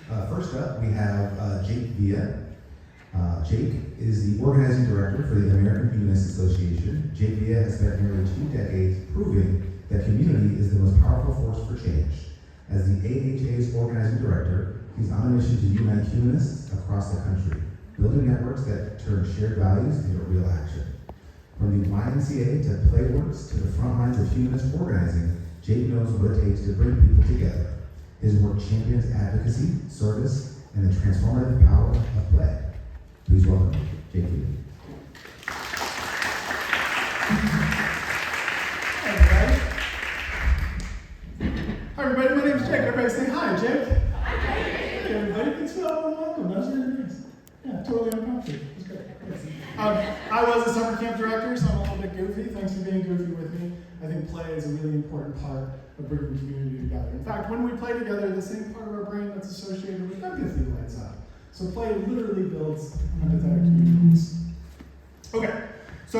First up, we have Jake Villa. Jake is the organizing director for the American Humanists Association. Jake Villa has spent nearly 2 decades proving that community is the most powerful force for change. As the AHA's organizing director, he's on a mission to unite humanists across the country, building networks that turn shared values into real action. From the YMCA to Playworks to the front lines of humanist organizing, Jake knows what it takes to bring people together. His work champions advocacy, service, and the transformative power of play. Please welcome Jake Villa. Hi everybody, my name is Jake. Everybody say hi, Jake. Hi, Jake. Hey everybody, thanks for welcome. That was really nice. Yeah, totally uncomfortable. It was great. I was a summer camp director, so I'm a little bit goofy. Thanks for being goofy with me. I think play is a really important part of bringing community together. In fact, when we play together, the same part of our brain that's associated with empathy lights up. So play literally builds empathetic communities. Okay, so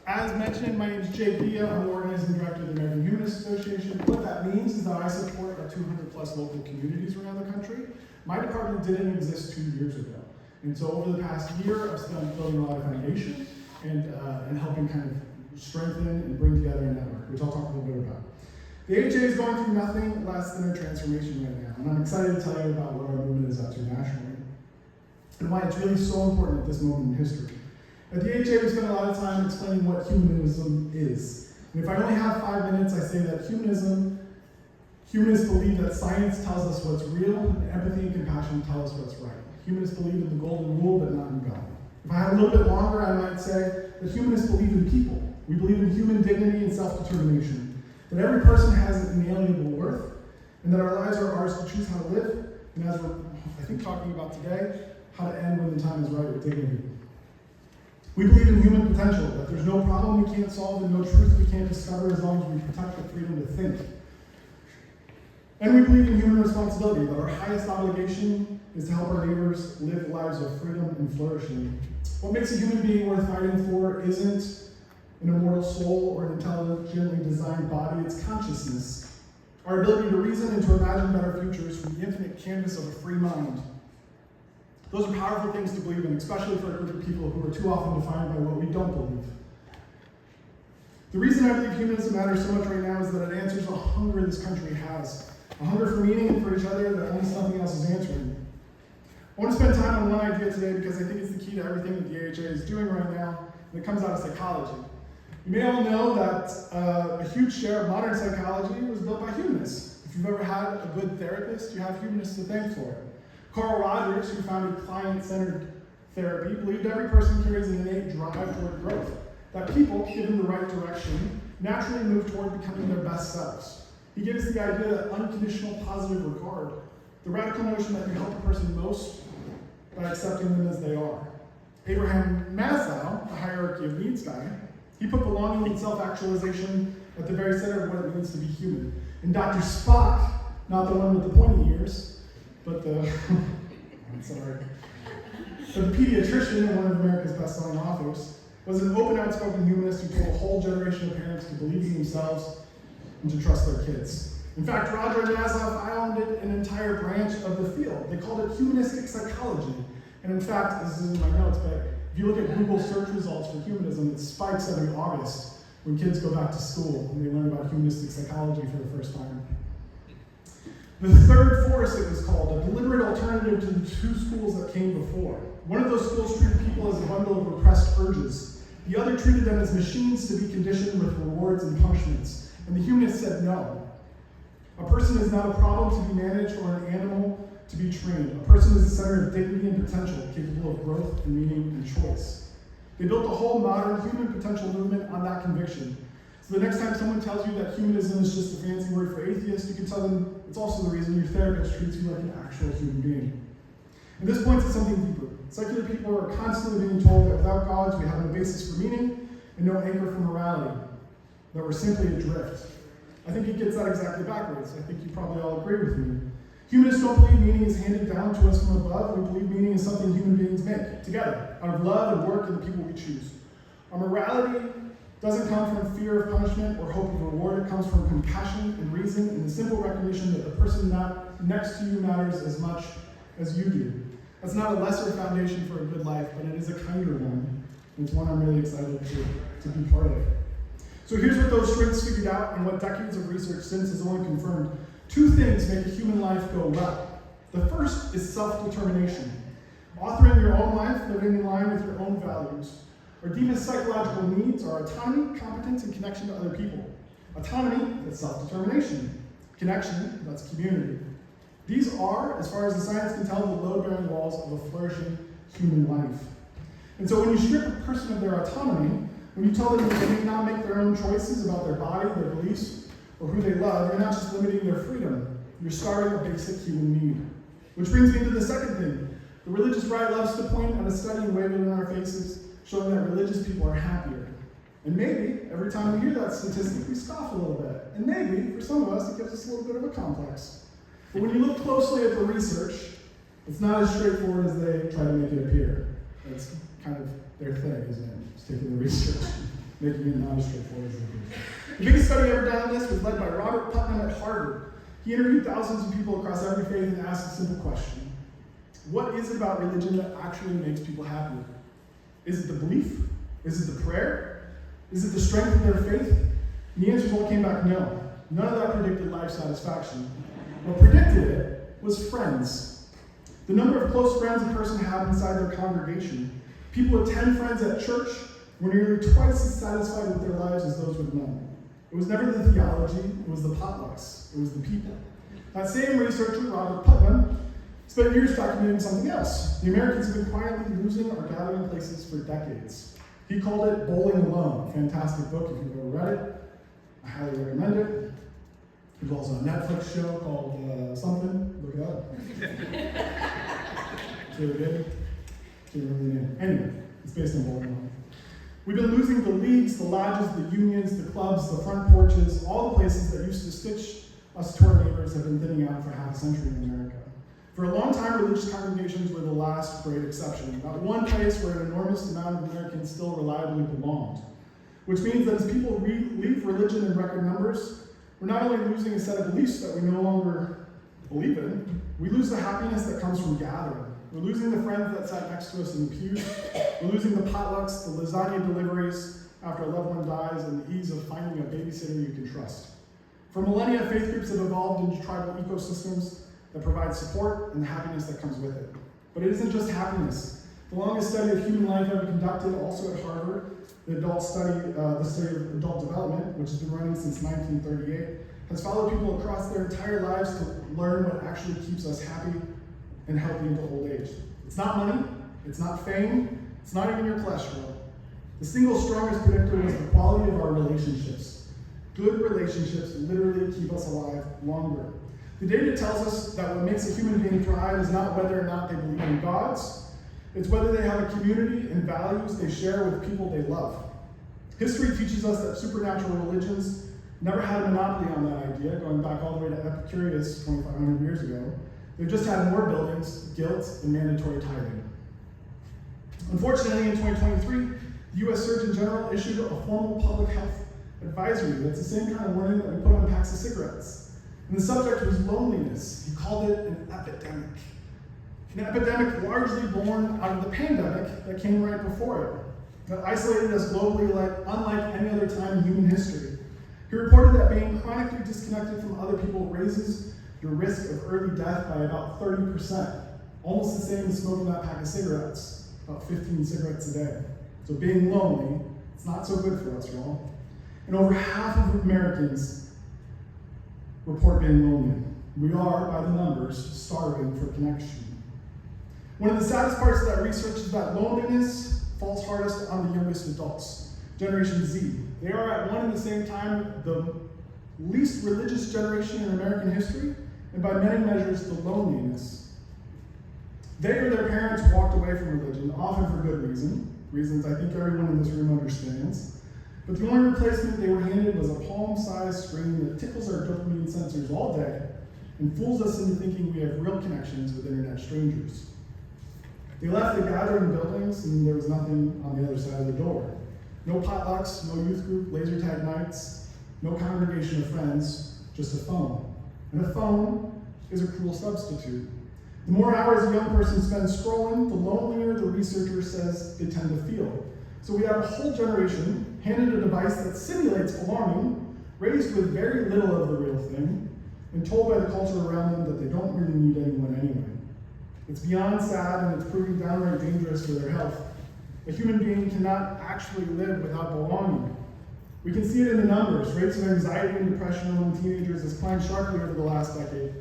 as mentioned, my name is Jake Villa. I'm the organizing director of the American Humanists Association. What that means is that I support our 200 plus local communities around the country. My department didn't exist 2 years ago. And so over the past year, I've spent building a lot of foundation and helping kind of strengthen and bring together a network, which I'll talk a little bit about. The AHA is going through nothing less than a transformation right now, and I'm excited to tell you about what our movement is up to nationally, and why it's really so important at this moment in history. At the AHA, we spend a lot of time explaining what humanism is. And if I only have 5 minutes, I say that humanists believe that science tells us what's real, and empathy and compassion tell us what's right. Humanists believe in the golden rule, but not in God. If I had a little bit longer, I might say that humanists believe in people. We believe in human dignity and self-determination, that every person has an inalienable worth, and that our lives are ours to choose how to live, and as we're, I think, talking about today, how to end when the time is right with dignity. We believe in human potential, that there's no problem we can't solve and no truth we can't discover as long as we protect the freedom to think. And we believe in human responsibility, that our highest obligation is to help our neighbors live lives of freedom and flourishing. What makes a human being worth fighting for isn't an immortal soul or an intelligently designed body, it's consciousness. Our ability to reason and to imagine better futures from the infinite canvas of a free mind. Those are powerful things to believe in, especially for a group of people who are too often defined by what we don't believe. The reason I believe humanism matters so much right now is that it answers a hunger this country has. A hunger for meaning and for each other that almost nothing else is answering. I want to spend time on one idea today because I think it's the key to everything that the AHA is doing right now, and it comes out of psychology. You may all know that a huge share of modern psychology was built by humanists. If you've ever had a good therapist, you have humanists to thank for it. Carl Rogers, who founded client-centered therapy, believed every person carries an innate drive toward growth, that people, given the right direction, naturally move toward becoming their best selves. He gave us the idea that unconditional positive regard, the radical notion that you help a person most by accepting them as they are. Abraham Maslow, the hierarchy of needs guy, he put belonging and self-actualization at the very center of what it means to be human. And Dr. Spock, not the one with the pointy ears, but the, I'm sorry, but the pediatrician and one of America's best-selling authors, was an open, outspoken humanist who told a whole generation of parents to believe in themselves and to trust their kids. In fact, Roger and Maslow founded an entire branch of the field. They called it humanistic psychology. And in fact, this is in my notes, but if you look at Google search results for humanism, it spikes every August when kids go back to school and they learn about humanistic psychology for the first time. The third force, it was called, a deliberate alternative to the two schools that came before. One of those schools treated people as a bundle of repressed urges. The other treated them as machines to be conditioned with rewards and punishments. And the humanists said no. A person is not a problem to be managed or an animal to be trained. A person is the center of dignity and potential, capable of growth and meaning and choice. They built the whole modern human potential movement on that conviction. So the next time someone tells you that humanism is just a fancy word for atheist, you can tell them it's also the reason your therapist treats you like an actual human being. And this points to something deeper. Secular people are constantly being told that without gods we have no basis for meaning and no anchor for morality, that we're simply adrift. I think it gets that exactly backwards. I think you probably all agree with me. Humanists don't believe meaning is handed down to us from above. We believe meaning is something human beings make together, out of love and work and the people we choose. Our morality doesn't come from fear of punishment or hope of reward. It comes from compassion and reason and the simple recognition that the person next to you matters as much as you do. That's not a lesser foundation for a good life, but it is a kinder one. And it's one I'm really excited to be part of. So here's what those strengths figured out and what decades of research since has only confirmed. 2 things make a human life go well. The first is self-determination. Authoring your own life, living in line with your own values. Our deepest psychological needs are autonomy, competence, and connection to other people. Autonomy, that's self-determination. Connection, that's community. These are, as far as the science can tell, the load-bearing walls of a flourishing human life. And so when you strip a person of their autonomy, when you tell them that they may not make their own choices about their body, their beliefs, or who they love, you're not just limiting their freedom, you're starving a basic human need. Which brings me to the second thing. The religious right loves to point at a study and wave it in our faces, showing that religious people are happier. And maybe, every time we hear that statistic, we scoff a little bit. And maybe, for some of us, it gives us a little bit of a complex. But when you look closely at the research, it's not as straightforward as they try to make it appear. That's kind of their thing, isn't it? Just taking the research, making it not as straightforward as it appears. The biggest study ever done on this was led by Robert Putnam at Harvard. He interviewed thousands of people across every faith and asked a simple question. What is it about religion that actually makes people happier? Is it the belief? Is it the prayer? Is it the strength of their faith? And the answers all came back no. None of that predicted life satisfaction. What predicted it was friends. The number of close friends a person had inside their congregation. People with 10 friends at church were nearly twice as satisfied with their lives as those with none. It was never the theology, it was the potlucks, it was the people. That same researcher, Robert Putnam, spent years documenting something else. The Americans have been quietly losing our gathering places for decades. He called it Bowling Alone, a fantastic book if you've ever read it. I highly recommend it. There's also a Netflix show called something, look it up. It's really good. Can't remember the name. Anyway, it's based on Bowling Alone. We've been losing the leagues, the lodges, the unions, the clubs, the front porches, all the places that used to stitch us to our neighbors have been thinning out for half a century in America. For a long time, religious congregations were the last great exception, not one place where an enormous amount of Americans still reliably belonged. Which means that as people leave religion in record numbers, we're not only losing a set of beliefs that we no longer believe in, we lose the happiness that comes from gathering. We're losing the friends that sat next to us in the pews. We're losing the potlucks, the lasagna deliveries after a loved one dies, and the ease of finding a babysitter you can trust. For millennia, faith groups have evolved into tribal ecosystems that provide support and the happiness that comes with it. But it isn't just happiness. The longest study of human life ever conducted, also at Harvard, the study of adult development, which has been running since 1938, has followed people across their entire lives to learn what actually keeps us happy and healthy into old age. It's not money, it's not fame, it's not even your cholesterol. The single strongest predictor was the quality of our relationships. Good relationships literally keep us alive longer. The data tells us that what makes a human being thrive is not whether or not they believe in gods, it's whether they have a community and values they share with people they love. History teaches us that supernatural religions never had a monopoly on that idea, going back all the way to Epicurus 2,500 years ago. They've just had more buildings, guilt, and mandatory tithing. Unfortunately, in 2023, the U.S. Surgeon General issued a formal public health advisory that's the same kind of warning that we put on packs of cigarettes. And the subject was loneliness. He called it an epidemic. An epidemic largely born out of the pandemic that came right before it, that isolated us globally unlike any other time in human history. He reported that being chronically disconnected from other people raises your risk of early death by about 30%, almost the same as smoking that pack of cigarettes, about 15 cigarettes a day. So being lonely, it's not so good for us, y'all. And over half of Americans report being lonely. We are, by the numbers, starving for connection. One of the saddest parts of that research is that loneliness falls hardest on the youngest adults, Generation Z. They are at one and the same time the least religious generation in American history, and by many measures, the loneliness. They or their parents walked away from religion, often for good reasons I think everyone in this room understands. But the only replacement they were handed was a palm-sized screen that tickles our dopamine sensors all day and fools us into thinking we have real connections with internet strangers. They left the gathering buildings and there was nothing on the other side of the door. No potlucks, no youth group, laser tag nights, no congregation of friends, just a phone. And a phone is a cruel substitute. The more hours a young person spends scrolling, the lonelier the researcher says they tend to feel. So we have a whole generation handed a device that simulates belonging, raised with very little of the real thing, and told by the culture around them that they don't really need anyone anyway. It's beyond sad, and it's proving downright dangerous for their health. A human being cannot actually live without belonging. We can see it in the numbers. Rates of anxiety and depression among teenagers has climbed sharply over the last decade.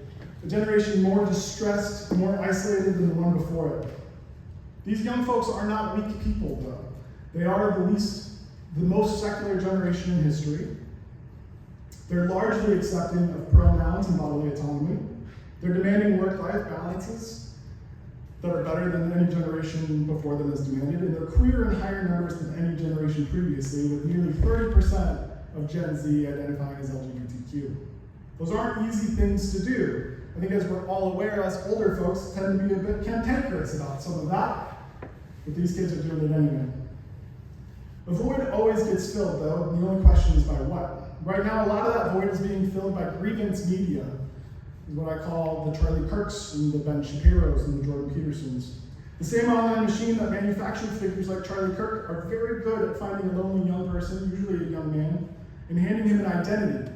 A generation more distressed, more isolated than the one before it. These young folks are not weak people, though. They are the most secular generation in history. They're largely accepting of pronouns and bodily autonomy. They're demanding work-life balances that are better than any generation before them has demanded, and they're queer in higher numbers than any generation previously, with nearly 30% of Gen Z identifying as LGBTQ. Those aren't easy things to do. I think as we're all aware, us older folks tend to be a bit cantankerous about some of that, but these kids are doing it anyway. The void always gets filled, though, and the only question is by what? Right now, a lot of that void is being filled by grievance media, is what I call the Charlie Kirks and the Ben Shapiros and the Jordan Petersons. The same online machine that manufactured figures like Charlie Kirk are very good at finding a lonely young person, usually a young man, and handing him an identity,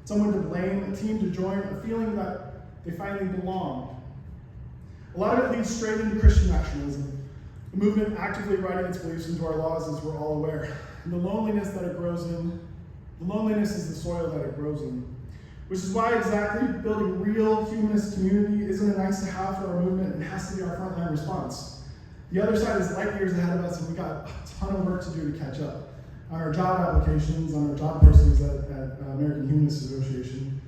someone to blame, a team to join, a feeling that they finally belong. A lot of it leads straight into Christian nationalism, a movement actively writing its beliefs into our laws, as we're all aware. And the loneliness that it grows in, the loneliness is the soil that it grows in. Which is why exactly building real humanist community isn't a nice to have for our movement, it has to be our frontline response. The other side is light years ahead of us, and we got a ton of work to do to catch up. On our job applications, on our job postings at American Humanists Association,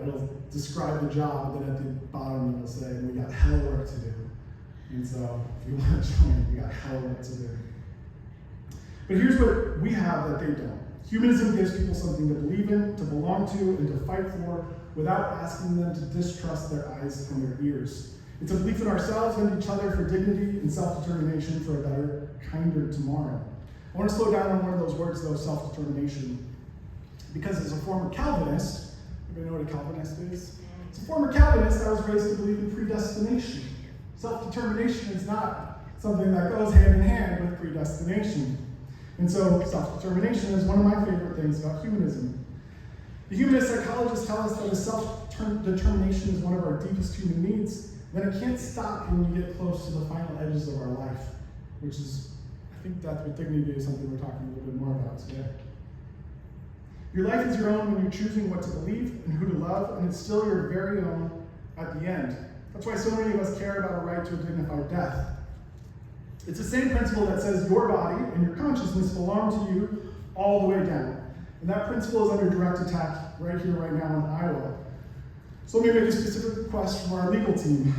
it'll describe the job, but at the bottom it'll say, we got hell of work to do. And so, if you want to join, we got hell of work to do. But here's what we have that they don't. Humanism gives people something to believe in, to belong to, and to fight for without asking them to distrust their eyes and their ears. It's a belief in ourselves and each other for dignity and self-determination for a better, kinder tomorrow. I want to slow down on one of those words, though, self-determination. Because as a former Calvinist, everybody know what a Calvinist is? As a former Calvinist, I was raised to believe in predestination. Self-determination is not something that goes hand in hand with predestination. And so self-determination is one of my favorite things about humanism. The humanist psychologists tell us that if self-determination is one of our deepest human needs, then it can't stop when we get close to the final edges of our life, which is, I think that's what dignity is, something we're talking a little bit more about today. Your life is your own when you're choosing what to believe and who to love, and it's still your very own at the end. That's why so many of us care about a right to a dignified death. It's the same principle that says your body and your consciousness belong to you all the way down. And that principle is under direct attack right here, right now in Iowa. So let me make a specific request from our legal team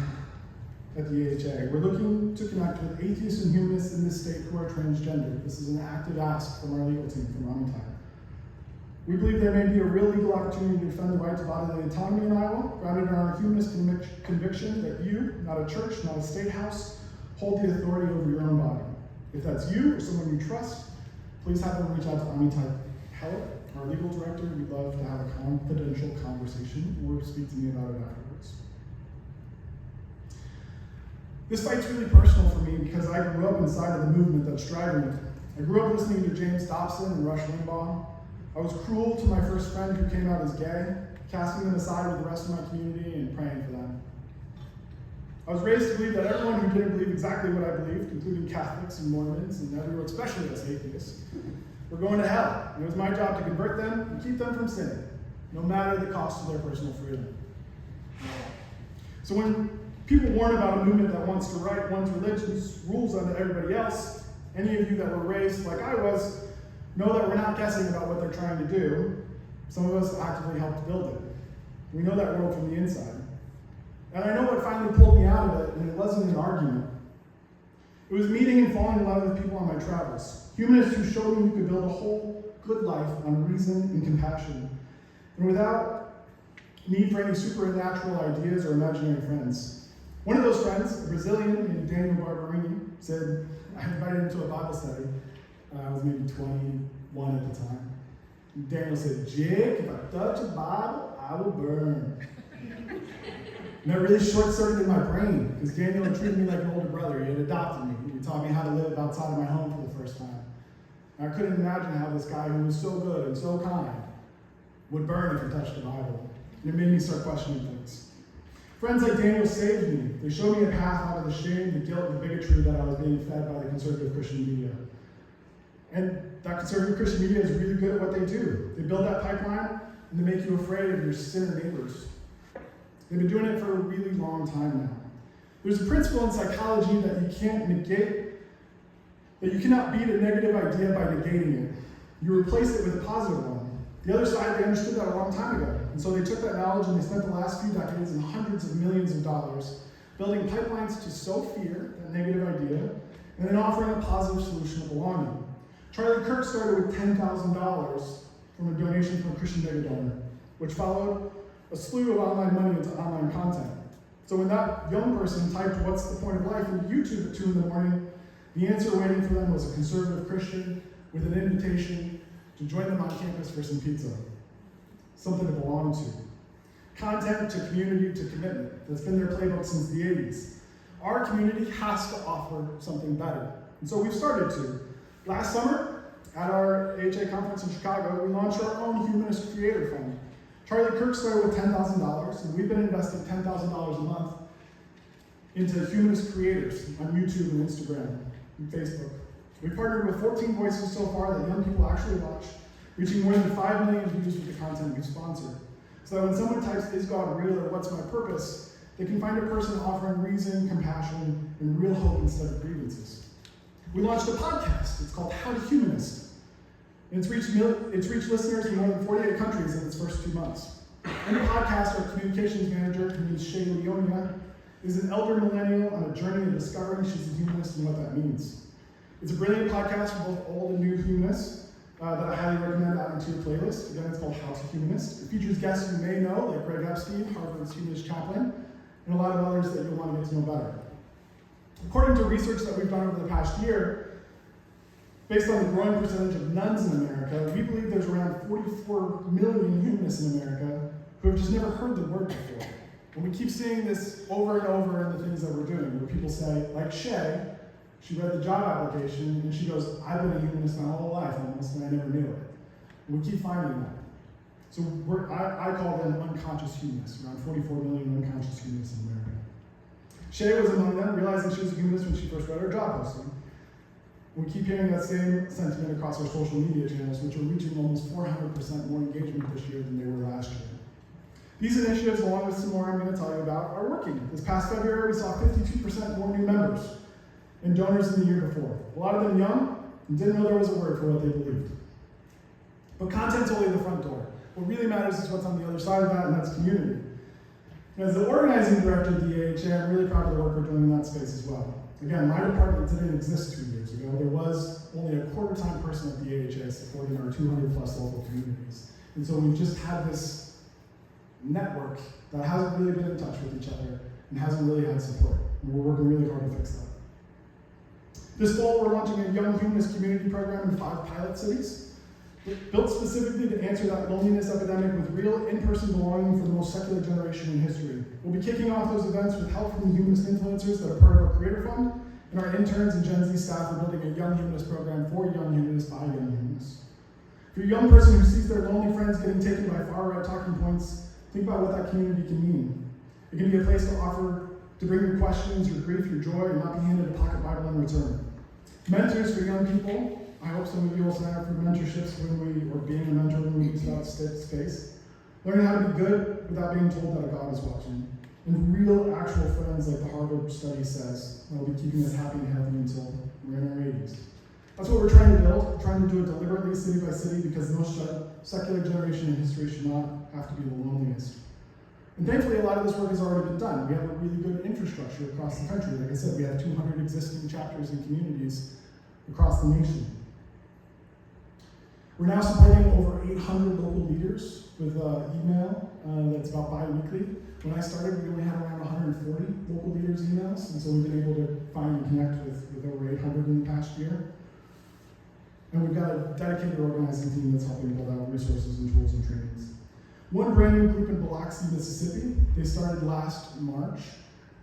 at the AHA. We're looking to connect with atheists and humanists in this state who are transgender. This is an active ask from our legal team, from Amitai. We believe there may be a real legal opportunity to defend the right to bodily autonomy in Iowa, grounded in our humanist conviction that you, not a church, not a state house, hold the authority over your own body. If that's you or someone you trust, please have them reach out to Amitai Heller, our legal director. We'd love to have a confidential conversation or speak to me about it afterwards. This fight's really personal for me because I grew up inside of the movement that's driving it. I grew up listening to James Dobson and Rush Limbaugh. I was cruel to my first friend who came out as gay, casting them aside with the rest of my community and praying for them. I was raised to believe that everyone who didn't believe exactly what I believed, including Catholics and Mormons and everyone, especially us atheists, were going to hell. And it was my job to convert them and keep them from sinning, no matter the cost of their personal freedom. So when people warn about a movement that wants to write one's religion's rules onto everybody else, any of you that were raised like I was, know that we're not guessing about what they're trying to do. Some of us actively helped build it. We know that world from the inside. And I know what finally pulled me out of it, and it wasn't an argument. It was meeting and falling in love with people on my travels. Humanists who showed me you could build a whole good life on reason and compassion, and without need for any supernatural ideas or imaginary friends. One of those friends, a Brazilian named Daniel Barberini, said, I invited him to a Bible study, I was maybe 21 at the time. And Daniel said, Jake, if I touch a Bible, I will burn. And that really short-circuited my brain, because Daniel had treated me like an older brother. He had adopted me. He taught me how to live outside of my home for the first time. And I couldn't imagine how this guy who was so good and so kind would burn if he touched the Bible. And it made me start questioning things. Friends like Daniel saved me. They showed me a path out of the shame, the guilt, and the bigotry that I was being fed by the conservative Christian media. And that conservative Christian media is really good at what they do. They build that pipeline, and they make you afraid of your sinner neighbors. They've been doing it for a really long time now. There's a principle in psychology that you can't negate, that you cannot beat a negative idea by negating it. You replace it with a positive one. The other side, they understood that a long time ago. And so they took that knowledge and they spent the last few decades and hundreds of millions of dollars building pipelines to sow fear, that negative idea, and then offering a positive solution of belonging. Charlie Kirk started with $10,000 from a donation from a Christian mega donor, which followed a slew of online money into online content. So when that young person typed, "What's the point of life?" into YouTube at 2 in the morning, the answer waiting for them was a conservative Christian with an invitation to join them on campus for some pizza. Something to belong to. Content to community to commitment. That's been their playbook since the 80s. Our community has to offer something better. And so we've started to. Last summer, at our AHA conference in Chicago, we launched our own Humanist Creator Fund. Charlie Kirk started with $10,000, and we've been investing $10,000 a month into humanist creators on YouTube and Instagram and Facebook. We partnered with 14 voices so far that young people actually watch, reaching more than 5 million views with the content we sponsor. So that when someone types, "Is God real?" or "What's my purpose?" they can find a person offering reason, compassion, and real hope instead of grievances. We launched a podcast. It's called How to Humanist. And it's reached listeners in more than 48 countries in its first 2 months. In the podcast, our communications manager, her name is Shay Leonia, is an elder millennial on a journey of discovering she's a humanist and what that means. It's a brilliant podcast for both old and new humanists that I highly recommend adding to your playlist. Again, it's called How to Humanist. It features guests you may know, like Greg Epstein, Harvard's humanist chaplain, and a lot of others that you'll want to get to know better. According to research that we've done over the past year, based on the growing percentage of nuns in America, we believe there's around 44 million humanists in America who have just never heard the word before. And we keep seeing this over and over in the things that we're doing, where people say, like Shay, she read the job application and she goes, "I've been a humanist my whole life almost, and I never knew it." And we keep finding that. So I call them unconscious humanists, around 44 million unconscious humanists in America. Shay was among them, realizing she was a humanist when she first read her job posting. We keep hearing that same sentiment across our social media channels, which are reaching almost 400% more engagement this year than they were last year. These initiatives, along with some more I'm going to tell you about, are working. This past February, we saw 52% more new members and donors than the year before. A lot of them young and didn't know there was a word for what they believed. But content's only the front door. What really matters is what's on the other side of that, and that's community. As the organizing director of the AHA, I'm really proud of the work we're doing in that space as well. Again, my department didn't exist 2 years ago. There was only a quarter-time person at the AHA supporting our 200-plus local communities. And so we've just had this network that hasn't really been in touch with each other and hasn't really had support. And we're working really hard to fix that. This fall, we're launching a Young Humanist Community Program in 5 pilot cities, built specifically to answer that loneliness epidemic with real in-person belonging for the most secular generation in history. We'll be kicking off those events with help from the humanist influencers that are part of our Creator Fund, and our interns and Gen Z staff are building a Young Humanist program for young humanists by young humanists. If you're a young person who sees their lonely friends getting taken by far-right talking points, think about what that community can mean. It can be a place to bring your questions, your grief, your joy, and not be handed a pocket Bible in return. Mentors for young people. I hope some of you will sign up for mentorships or being a mentor when we use that space. Learning how to be good without being told that a God is watching. And real, actual friends, like the Harvard study says, that will be keeping us happy and healthy until we're in our 80s. That's what we're trying to build. We're trying to do it deliberately, city by city, because no secular generation in history should not have to be the loneliest. And thankfully, a lot of this work has already been done. We have a really good infrastructure across the country. Like I said, we have 200 existing chapters and communities across the nation. We're now supporting over 800 local leaders with email that's about bi-weekly. When I started, we only had around 140 local leaders' emails, and so we've been able to find and connect with over 800 in the past year. And we've got a dedicated organizing team that's helping build out resources and tools and trainings. One brand new group in Biloxi, Mississippi, they started last March.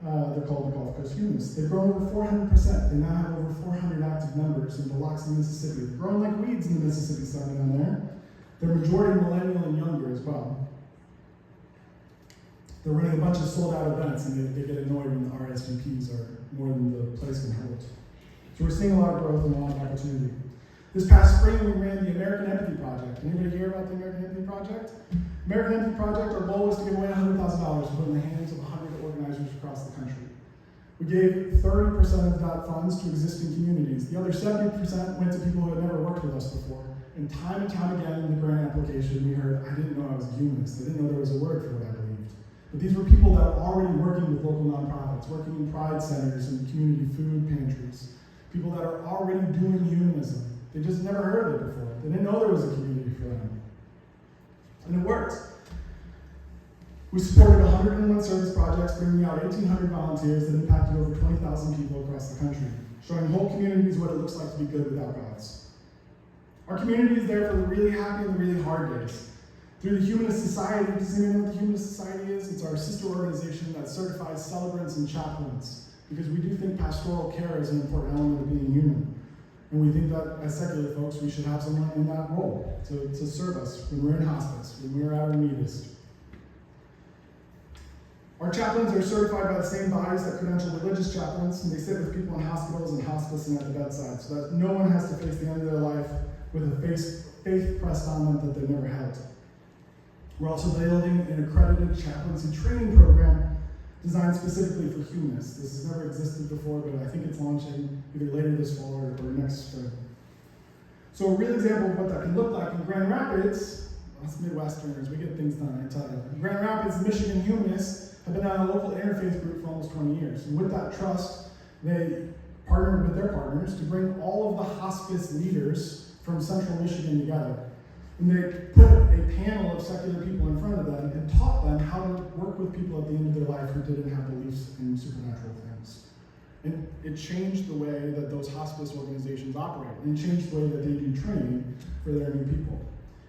They're called the Gulf Coast Humanists. They've grown over 400%. They now have over 400 active members in Biloxi, Mississippi. They're growing like weeds in the Mississippi side down there. They're majority millennial and younger as well. They're running a bunch of sold-out events, and they get annoyed when the RSVPs are more than the place can hold. So we're seeing a lot of growth and a lot of opportunity. This past spring, we ran the American Empathy Project. Anybody hear about the American Empathy Project? American Empathy Project, our goal was to give away $100,000 to put in the hands of 100 organizers across the country. We gave 30% of that funds to existing communities. The other 70% went to people who had never worked with us before. And time again in the grant application, we heard, I didn't know I was a humanist. I didn't know there was a word for what I believed. But these were people that were already working with local nonprofits, working in pride centers and community food pantries. People that are already doing humanism. They just never heard of it before. They didn't know there was a community for them. And it worked. We supported 101 service projects, bringing out 1,800 volunteers that impacted over 20,000 people across the country, showing whole communities what it looks like to be good without gods. Our community is there for the really happy and the really hard days. Through the Humanist Society, does anyone know what the Humanist Society is? It's our sister organization that certifies celebrants and chaplains, because we do think pastoral care is an important element of being human. And we think that as secular folks, we should have someone in that role to serve us when we're in hospice, when we're at our neediest. Our chaplains are certified by the same bodies that credential religious chaplains, and they sit with people in hospitals and hospice and at the bedside, so that no one has to face the end of their life with a faith pressed on them that they've never held. We're also building an accredited chaplaincy training program designed specifically for humanists. This has never existed before, but I think it's launching either later this fall or next spring. So a real example of what that can look like in Grand Rapids, us Midwesterners, we get things done, I tell you. In Grand Rapids, Michigan Humanists have been on a local interfaith group for almost 20 years. And with that trust, they partnered with their partners to bring all of the hospice leaders from central Michigan together. And they put a panel of secular people in front of them and taught them how to work with people at the end of their life who didn't have beliefs in supernatural things. And it changed the way that those hospice organizations operate, and changed the way that they do training for their new people.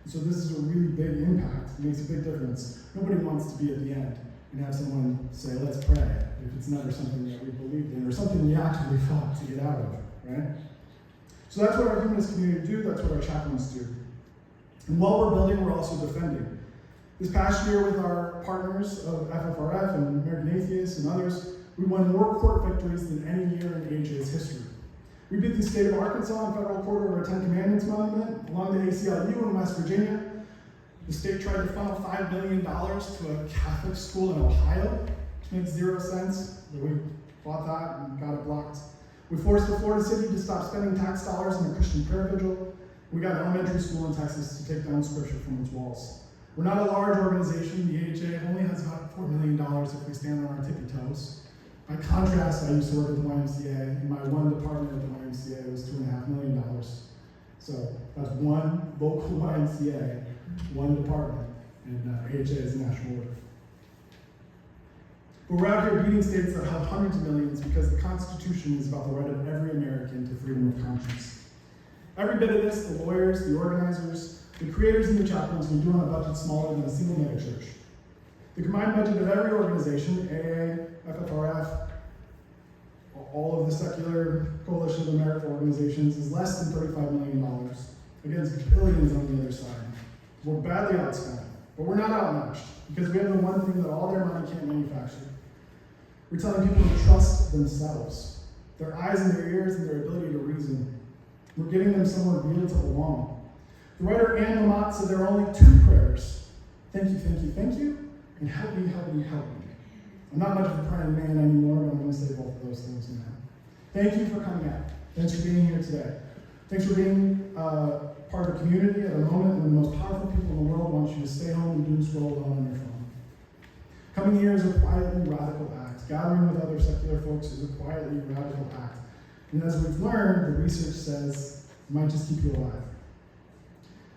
So this is a really big impact. It makes a big difference. Nobody wants to be at the end and have someone say, let's pray, if it's never something that we believed in or something we actually fought to get out of, right? So that's what our humanist community do, that's what our chaplains do. And while we're building, we're also defending. This past year with our partners of FFRF and American Atheists and others, we won more court victories than any year in AJ's history. We beat the state of Arkansas in federal court over a Ten Commandments monument along the ACLU in West Virginia. The state tried to funnel $5 million to a Catholic school in Ohio, which makes zero sense, but we fought that and got it blocked. We forced the Florida city to stop spending tax dollars on the Christian prayer vigil. We got an elementary school in Texas to take down scripture from its walls. We're not a large organization. The AHA only has about $4 million if we stand on our tippy toes. By contrast, I used to work at the YMCA, and my one department at the YMCA was $2.5 million. So that's one local YMCA, one department, and AHA is national order. But we're out here beating states that have hundreds of millions because the Constitution is about the right of every American to freedom of conscience. Every bit of this, the lawyers, the organizers, the creators, and the chaplains will do on a budget smaller than a single megachurch. The combined budget of every organization, AA, FFRF, all of the secular Coalition of American organizations, is less than $35 million, against billions on the other side. We're badly outspent, but we're not outmatched, because we have the one thing that all their money can't manufacture. We're telling people to trust themselves, their eyes and their ears and their ability to reason. We're giving them somewhere real to belong. The writer Anne Lamott said there are only two prayers: thank you, thank you, thank you, and help me, help me, help me. I'm not much of a praying man anymore, but I'm going to say both of those things now. Thank you for coming out. Thanks for being here today. Thanks for being part of a community at a moment when the most powerful people in the world want you to stay home and doom scroll alone on your phone. Coming here is a quietly radical act. Gathering with other secular folks is a quietly radical act. And as we've learned, the research says it might just keep you alive.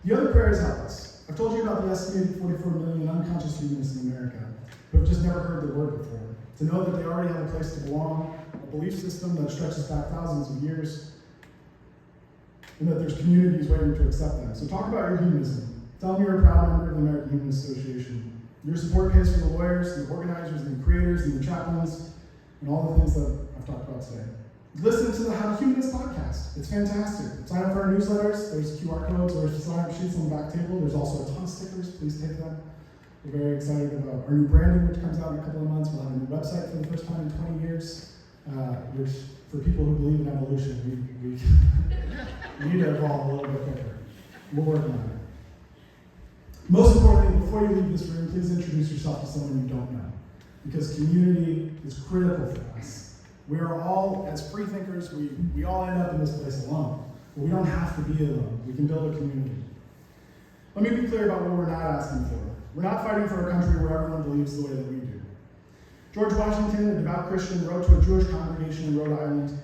The other prayers help us. I've told you about the estimated 44 million unconscious humanists in America who have just never heard the word before. To know that they already have a place to belong, a belief system that stretches back thousands of years. and that there's communities waiting to accept them. So talk about your humanism. Tell them you're a proud member of the American Humanist Association. Your support pays for the lawyers, the organizers, and the creators, and the chaplains, and all the things that I've talked about today. Listen to the How to Humanist podcast. It's fantastic. Sign up for our newsletters. There's QR codes, there's sign-up sheets on the back table. There's also a ton of stickers. Please take them. We're very excited about our new branding, which comes out in a couple of months. We'll have a new website for the first time in 20 years, which, for people who believe in evolution, we need to evolve a little bit quicker. We're working on it. Most importantly, before you leave this room, please introduce yourself to someone you don't know, because community is critical for us. We are all, as free thinkers, we all end up in this place alone, but we don't have to be alone. We can build a community. Let me be clear about what we're not asking for. We're not fighting for a country where everyone believes the way that we do. George Washington, a devout Christian, wrote to a Jewish congregation in Rhode Island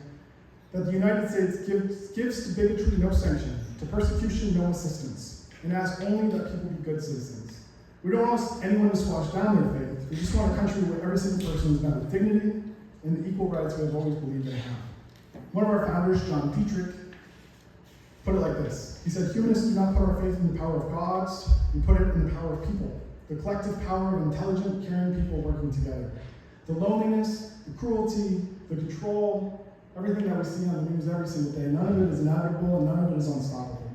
that the United States gives to bigotry no sanction, to persecution no assistance, and asks only that people be good citizens. We don't want anyone to squash down their faith. We just want a country where every single person is met with dignity and the equal rights we have always believed they have. One of our founders, John Dietrich, put it like this. He said, humanists do not put our faith in the power of gods, we put it in the power of people, the collective power of intelligent, caring people working together. The loneliness, the cruelty, the control, everything that we see on the news every single day, none of it is inevitable and none of it is unstoppable.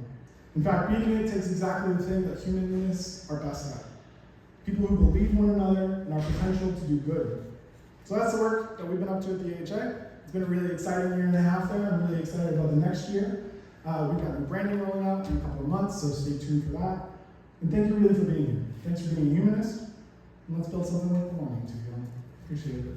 In fact, beating it takes exactly the thing that humanists are best at. People who believe in one another and our potential to do good. So that's the work that we've been up to at the AHA. It's been a really exciting year and a half there. I'm really excited about the next year. We've got new branding rolling out in a couple of months, so stay tuned for that. And thank you really for being here. Thanks for being a humanist, and let's build something worth belonging to. Appreciate it.